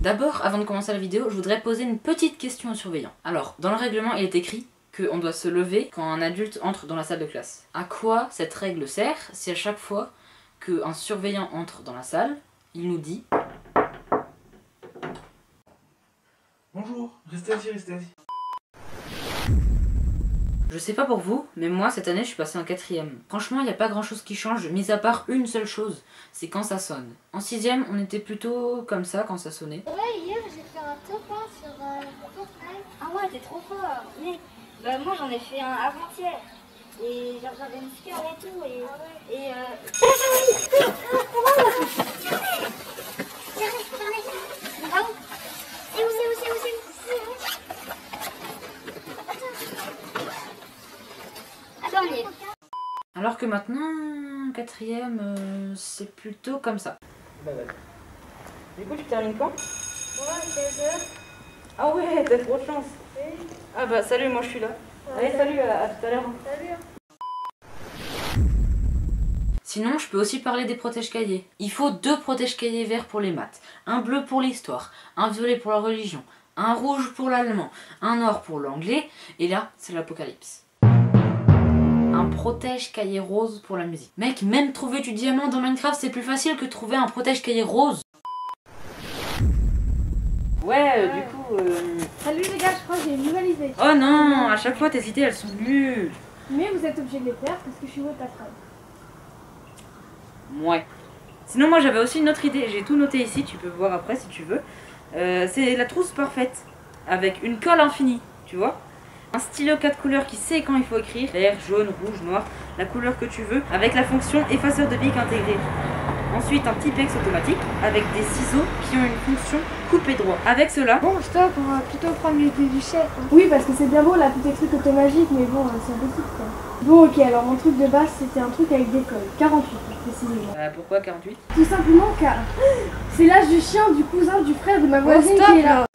D'abord, avant de commencer la vidéo, je voudrais poser une petite question aux surveillants. Alors, dans le règlement, il est écrit qu'on doit se lever quand un adulte entre dans la salle de classe. À quoi cette règle sert si à chaque fois qu'un surveillant entre dans la salle, il nous dit « Bonjour, restez assis, restez assis. » Je sais pas pour vous, mais moi cette année je suis passée en 4ème. Franchement il n'y a pas grand chose qui change, mis à part une seule chose, c'est quand ça sonne. En 6ème on était plutôt comme ça quand ça sonnait. Ouais, hier j'ai fait un top 1 sur Fortnite. Ah ouais, t'es trop fort. Mais bah, moi j'en ai fait un avant-hier. Et genre j'avais une score et tout. Alors que maintenant, 4ème, c'est plutôt comme ça. Bah ouais. Du coup tu termines quand? Ouais, 16h. Ah ouais, t'as trop de chance. Oui. Ah bah salut, moi je suis là. Ouais. Allez salut, à tout à l'heure. Salut. Sinon, je peux aussi parler des protège-cahiers. Il faut 2 protège-cahiers verts pour les maths, un bleu pour l'histoire, un violet pour la religion, un rouge pour l'allemand, un noir pour l'anglais, et là, c'est l'apocalypse. Un protège-cahier rose pour la musique. Mec, même trouver du diamant dans Minecraft, c'est plus facile que trouver un protège-cahier rose. Ouais, du coup... Salut les gars, je crois que j'ai une nouvelle idée. Oh non, à chaque fois tes idées, elles sont nulles. Mais vous êtes obligés de les faire parce que je suis votre patronne. Ouais. Sinon moi j'avais aussi une autre idée, j'ai tout noté ici, tu peux voir après si tu veux. C'est la trousse parfaite, avec une colle infinie, tu vois. Un stylo 4 couleurs qui sait quand il faut écrire, vert, jaune, rouge, noir, la couleur que tu veux, avec la fonction effaceur de bic intégrée. Ensuite un Tipex automatique, avec des ciseaux qui ont une fonction couper droit. Avec cela... Bon, stop, on va plutôt prendre l'idée du chef. Hein. Oui, parce que c'est bien beau là, tous tes trucs automagiques, mais bon, c'est impossible quoi. Bon, ok, alors mon truc de base c'était un truc avec des colles. 48, précisément. pourquoi 48? Tout simplement car c'est l'âge du chien, du cousin, du frère de ma voisine stop, qui est là.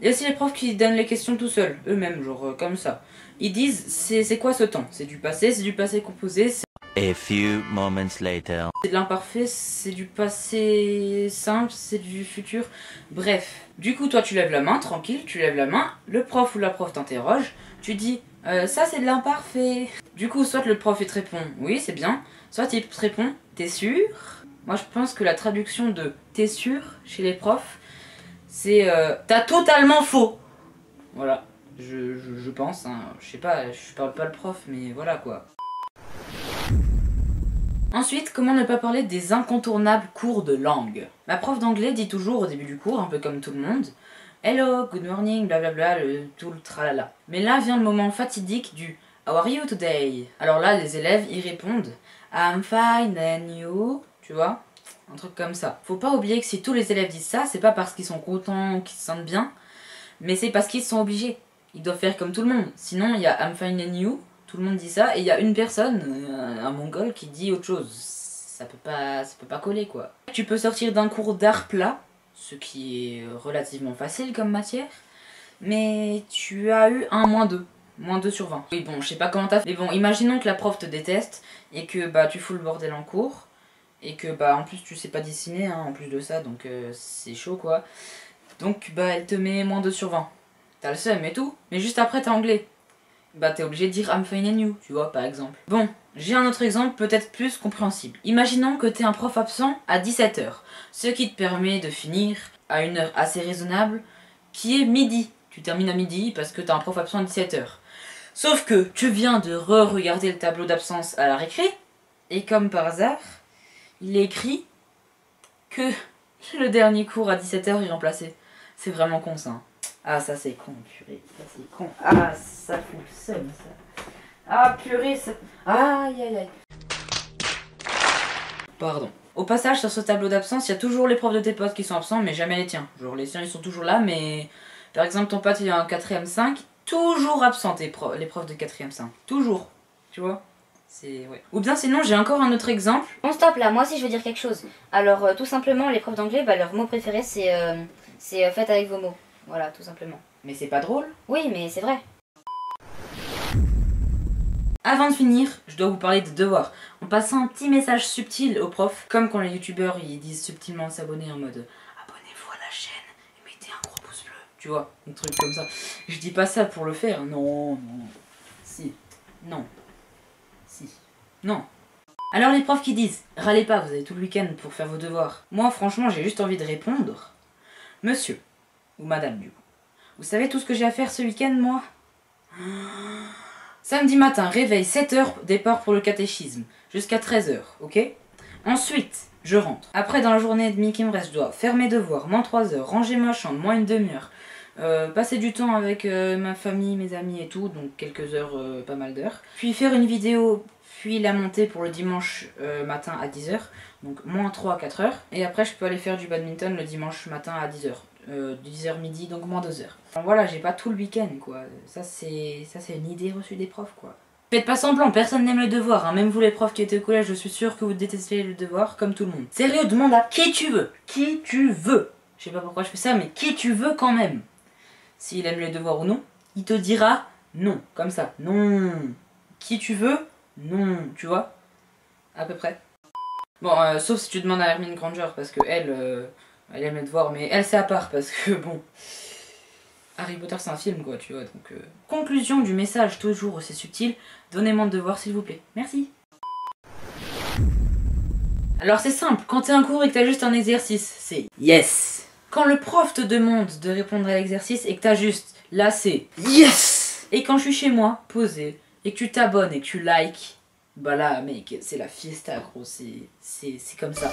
Il y a aussi les profs qui donnent les questions tout seuls, eux-mêmes, genre comme ça. Ils disent, c'est quoi ce temps? C'est du passé composé, c'est A few moments later. de l'imparfait, c'est du passé simple, c'est du futur. Bref. Du coup, toi, tu lèves la main, tranquille, tu lèves la main, le prof ou la prof t'interroge, tu dis, ça c'est de l'imparfait. Du coup, soit le prof il te répond, oui, c'est bien, soit il te répond, t'es sûr? Moi, je pense que la traduction de t'es sûr chez les profs, c'est t'as totalement faux. Voilà, je pense, hein. Je sais pas, je parle pas le prof, mais voilà quoi. Ensuite, comment ne pas parler des incontournables cours de langue? Ma prof d'anglais dit toujours au début du cours, un peu comme tout le monde, hello, good morning, blablabla, tout le tralala. Mais là vient le moment fatidique du how are you today? Alors là, les élèves y répondent I'm fine and you, tu vois? Un truc comme ça. Faut pas oublier que si tous les élèves disent ça, c'est pas parce qu'ils sont contents, qu'ils se sentent bien, mais c'est parce qu'ils sont obligés. Ils doivent faire comme tout le monde. Sinon, il y a I'm fine and you, tout le monde dit ça, et il y a une personne, un mongol, qui dit autre chose. Ça peut pas coller, quoi. Tu peux sortir d'un cours d'art plat, ce qui est relativement facile comme matière, mais tu as eu un -2. -2 sur 20. Oui, bon, je sais pas comment t'as fait. Mais bon, imaginons que la prof te déteste, et que bah tu fous le bordel en cours. Et que bah en plus tu sais pas dessiner hein, en plus de ça, donc c'est chaud quoi. Donc bah elle te met -2 sur 20. T'as le seum et tout, mais juste après t'as anglais. Bah t'es obligé de dire I'm fine and you, tu vois par exemple. Bon, j'ai un autre exemple peut-être plus compréhensible. Imaginons que t'es un prof absent à 17 h, ce qui te permet de finir à une heure assez raisonnable, qui est midi. Tu termines à midi parce que t'as un prof absent à 17 h. Sauf que tu viens de re-regarder le tableau d'absence à la récré, et comme par hasard, il est écrit que le dernier cours à 17 h est remplacé. C'est vraiment con ça. Ah ça c'est con, purée, ça c'est con. Ah ça fout le seum ça. Ah purée, ça... Aïe aïe aïe. Pardon. Au passage sur ce tableau d'absence, il y a toujours les profs de tes potes qui sont absents, mais jamais les tiens. Genre les tiens ils sont toujours là, mais... Par exemple ton pote il est en 4ème 5, toujours absent les profs de 4ème 5. Toujours. Tu vois? Ouais. Ou bien sinon j'ai encore un autre exemple. Bon stop là, moi aussi je veux dire quelque chose. Alors tout simplement les profs d'anglais, bah, leur mot préféré c'est faites avec vos mots. Voilà, tout simplement. Mais c'est pas drôle. Oui mais c'est vrai. Avant de finir, je dois vous parler des devoirs, en passant un petit message subtil aux profs, comme quand les youtubeurs ils disent subtilement s'abonner en mode abonnez-vous à la chaîne et mettez un gros pouce bleu, tu vois, un truc comme ça. Je dis pas ça pour le faire, non, non, si, non, si, non. Alors les profs qui disent râlez pas, vous avez tout le week-end pour faire vos devoirs. Moi franchement j'ai juste envie de répondre, monsieur, ou madame du coup, vous savez tout ce que j'ai à faire ce week-end moi? Samedi matin, réveil 7h, départ pour le catéchisme, jusqu'à 13h, ok? Ensuite, je rentre. Après, dans la journée et demie qui me reste, je dois faire mes devoirs, moins 3 heures, ranger ma chambre, moins une demi-heure, passer du temps avec ma famille, mes amis et tout, donc quelques heures, pas mal d'heures. Puis faire une vidéo, puis la monter pour le dimanche matin à 10h, donc moins 3 à 4 heures. Et après, je peux aller faire du badminton le dimanche matin à 10h. 10h midi, donc moins 2 heures. Alors voilà, j'ai pas tout le week-end quoi. Ça c'est une idée reçue des profs quoi. Faites pas semblant, personne n'aime le devoir, hein. Même vous les profs qui étaient au collège, je suis sûre que vous détestez le devoir comme tout le monde. Sérieux, demande à qui tu veux. Qui tu veux. Je sais pas pourquoi je fais ça, mais qui tu veux quand même. S'il aime les devoirs ou non, il te dira non, comme ça. Non. Qui tu veux, non, tu vois. À peu près. Bon, sauf si tu demandes à Hermine Granger, parce que elle aime les devoirs, mais elle c'est à part, parce que bon... Harry Potter c'est un film quoi, tu vois, donc... Conclusion du message toujours aussi subtil, donnez-moi de devoirs s'il vous plaît. Merci. Alors c'est simple, quand t'es en cours et que t'as juste un exercice, c'est yes. Quand le prof te demande de répondre à l'exercice et que t'as juste, là c'est yes. Et quand je suis chez moi, posé, et que tu t'abonnes et que tu likes, bah là mec, c'est la fiesta gros, c'est comme ça.